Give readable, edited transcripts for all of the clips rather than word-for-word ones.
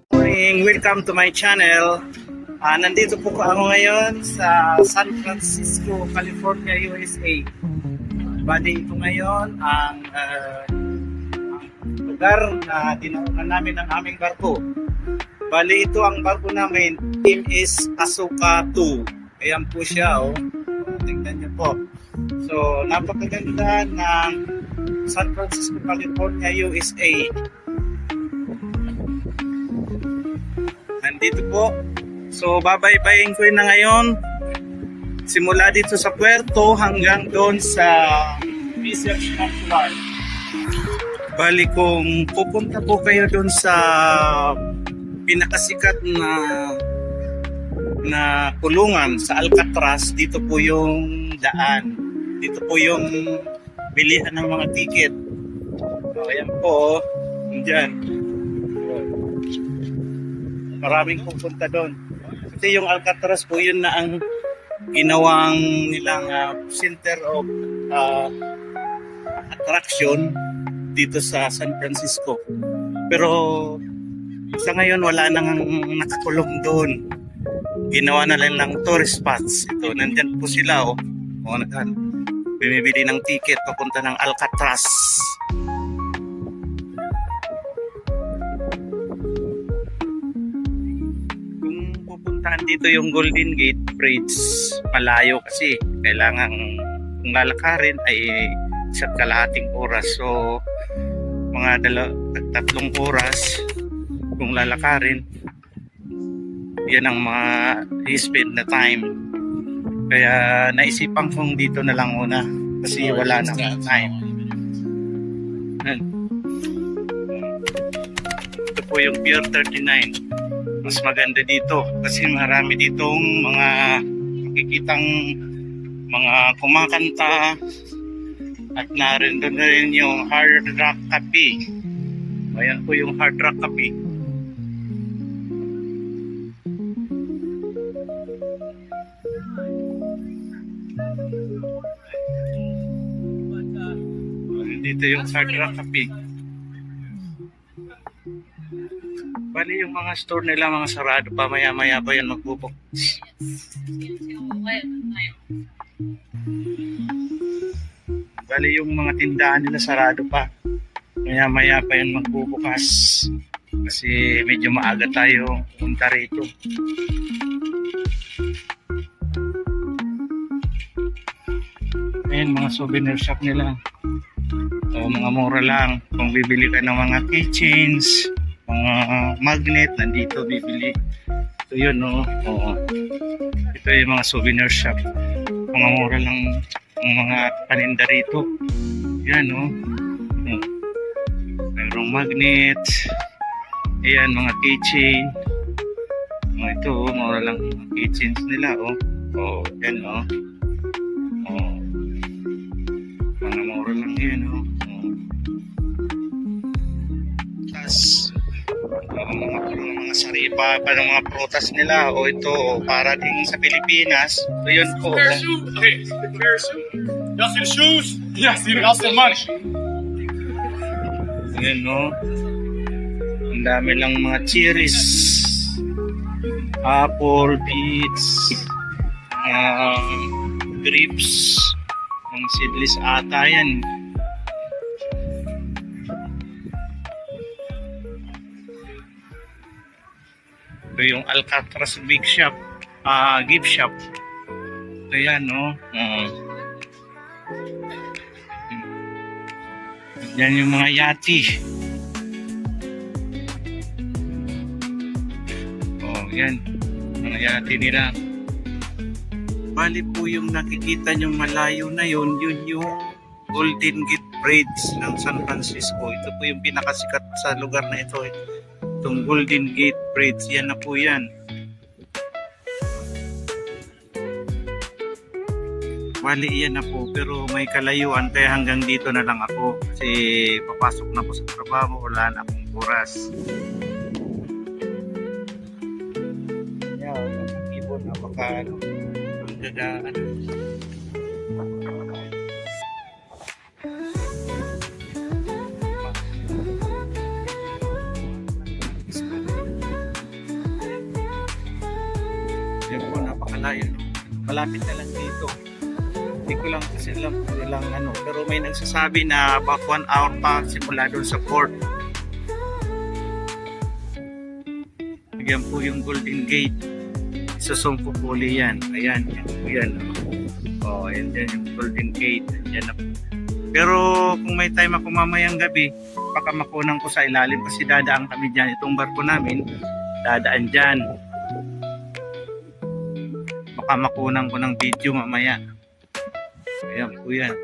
Morning, welcome to my channel. Nandito po ako ngayon sa San Francisco, California, USA. Bali ito ngayon ang lugar na dinaanan namin ang aming barko. Bali ito ang barko namin, team is Asuka 2. Ayan po siya, oh. Tingnan niyo po. So, napakaganda ng San Francisco, California, USA. Nandito po. So, babaybayin ko na ngayon. Simula dito sa puerto hanggang doon sa research natural. Bali kung pupunta po kayo doon sa pinakasikat na kulungan sa Alcatraz, dito po yung daan. Dito po yung bilihan ng mga ticket. So, ayan po. Diyan. Maraming pupunta doon. Kasi yung Alcatraz po, yun na ang ginawang nilang center of attraction dito sa San Francisco. Pero sa ngayon wala nang nakakulong doon. Ginawa na lang tourist spots. Ito, nandyan po sila, oh. O, bumibili ng ticket papunta ng Alcatraz. Kung pupuntahan dito yung Golden Gate Bridge, malayo kasi. Kailangan kung lalakarin ay isa't kalahating oras. So, mga 3 oras kung lalakarin. Yan ang mga i-spend na time. Kaya naisipan kong dito na lang muna kasi wala na time. Ito po yung Pier 39. Mas maganda dito kasi marami ditong mga makikitang mga kumakanta at narin doon na rin yung Hard Rock Cafe. Ayan po yung Hard Rock Cafe. Dito yung Hard Rock Cafe. Bali yung mga store nila mga sarado pa, maya-maya pa yan magbubukas. Bali yung mga tindahan nila sarado pa, maya-maya pa yan magbubukas. Kasi medyo maaga tayo punta rito. Ayan mga souvenir shop nila. O, mga mura lang. Kung bibili ka ng mga keychains, mga magnet, nandito bibili. Ito yun, no? Oo. Ito yung mga souvenir shop. Mga mura lang ang mga paninda rito. Yan, no? Mayroong magnet. Ayan, mga keychain. Ito, mura lang mga keychains nila, oh. Oh, yan, no? Oh. Mga mura lang yan, no? Mga saripa pa ng mga prutas nila o ito para din sa Pilipinas. So yun po. Okay, y'all see the shoes? Yeah, see the also money. Ayan, no? Ang dami lang mga cherries, apple, peach, grapes, mga seedless ata yan. Ito yung Alcatraz Big Shop, gift shop. Ito yan, no? Yan yung mga yati. Oh, yan. Mga yati nila. Bali po yung nakikita nyo malayo na yun, yun yung Golden Gate Bridge ng San Francisco. Ito po yung pinakasikat sa lugar na ito. Itong Golden Gate Bridge, yan na po yan. Bali yan na po, pero may kalayuan kaya hanggang dito na lang ako kasi papasok na po sa trabaho, wala na akong oras. Yan, yung ibon, napaka ang dadaan. tayo. Malapit na lang dito. Hindi ko lang kasi alam kung ilang ano. Pero may nagsasabi na about 1 hour pa simula doon sa port. Yan po yung Golden Gate. Sa Songkupuli yan. Ayan, yan po yan. Oh, ayan yan yung Golden Gate. Ayan na po. Pero kung may time ako mamayang gabi, baka makunan ko sa ilalim kasi dadaan kami dyan. Itong barko namin, dadaan dyan. Baka makunan ko ng video mamaya. Ayan po yan.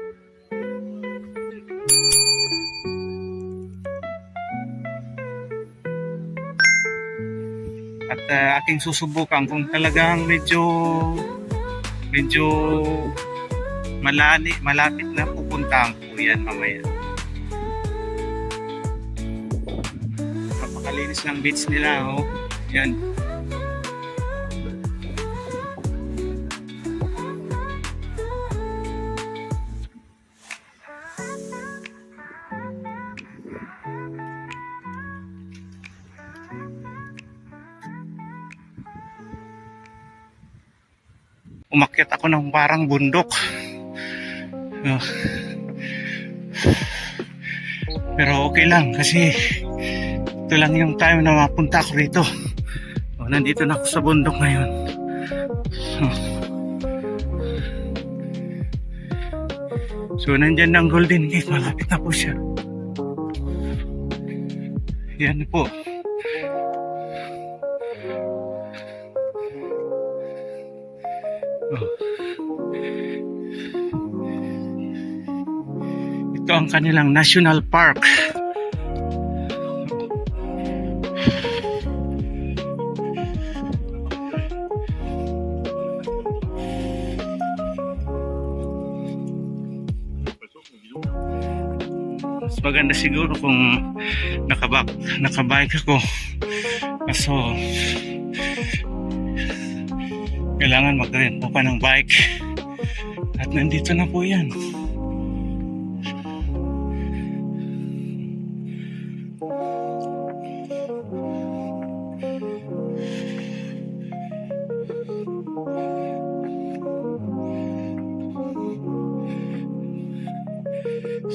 At aking susubukan kung talagang medyo malapit na pupuntahan po yan mamaya. Napakalinis ng beach nila, oh. Yan. Umakyat ako ng parang bundok. Pero okay lang kasi ito lang yung time na mapunta ako rito. Nandito na ako sa bundok ngayon. So nandyan ang Golden Gate. Malapit na po siya. Yan po. Ito ang kanilang National Park. Mas maganda siguro kung nakabike ako. Kaso kailangan mag-rent pa ng bike. At nandito na po yan.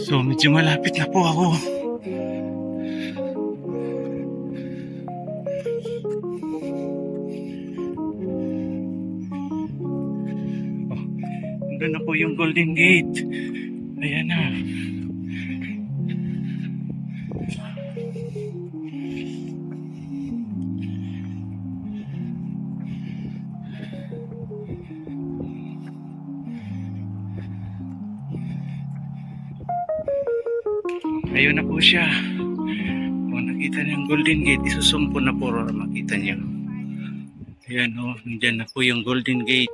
So medyo malapit na po ako. Doon na po yung Golden Gate. Ayan na. Ayun na po siya. Kung nakita niyo yung Golden Gate, isusumpo na po makita niyo. Ayan o, nandyan na po yung Golden Gate.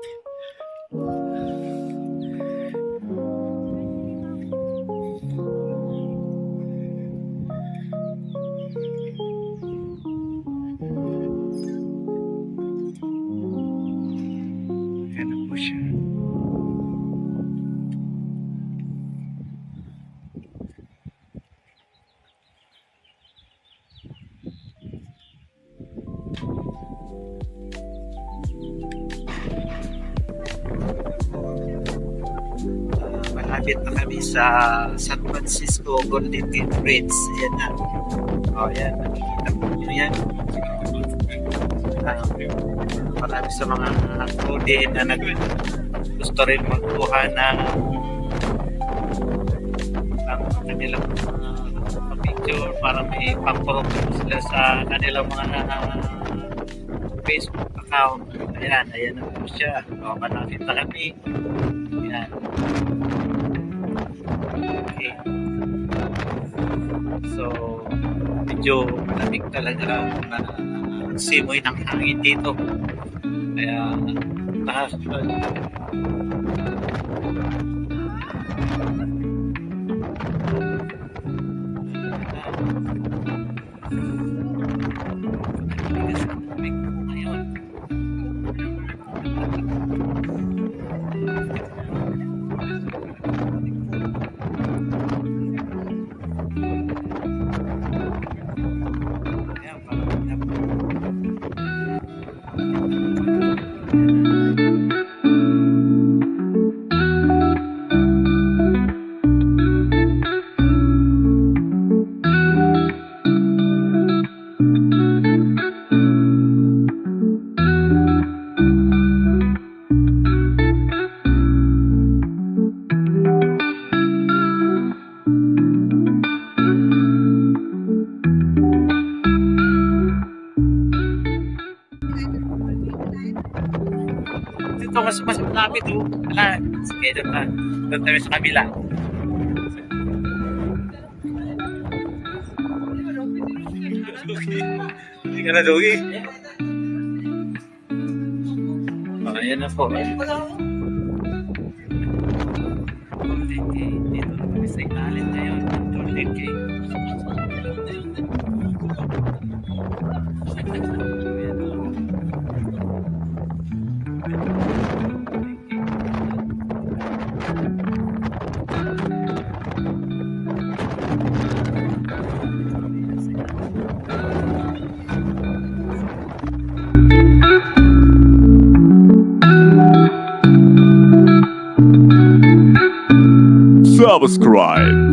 Ayan na po siya. Malapit na kami sa San Francisco Golden Gate Bridge. Ayan na. O, ayan. Nakikita po nyo yan. Marami sa mga foodie na gusto rin magkuha ng kanilang picture para may pang-promote sila sa kanilang mga Facebook account. Ayan, ayan na po siya. O, malapit na kami. Ayan. Okay. So, medyo malamig talaga simoy ng hangin dito. Kaya, lahat Thank you. mas malapit oh. Wala. Sige, doon na. Doon tayo sa kabila. Hindi ka na dogi. Ayan na po. Dito na kami sa ilalim ngayon. Golden Gate. Subscribe.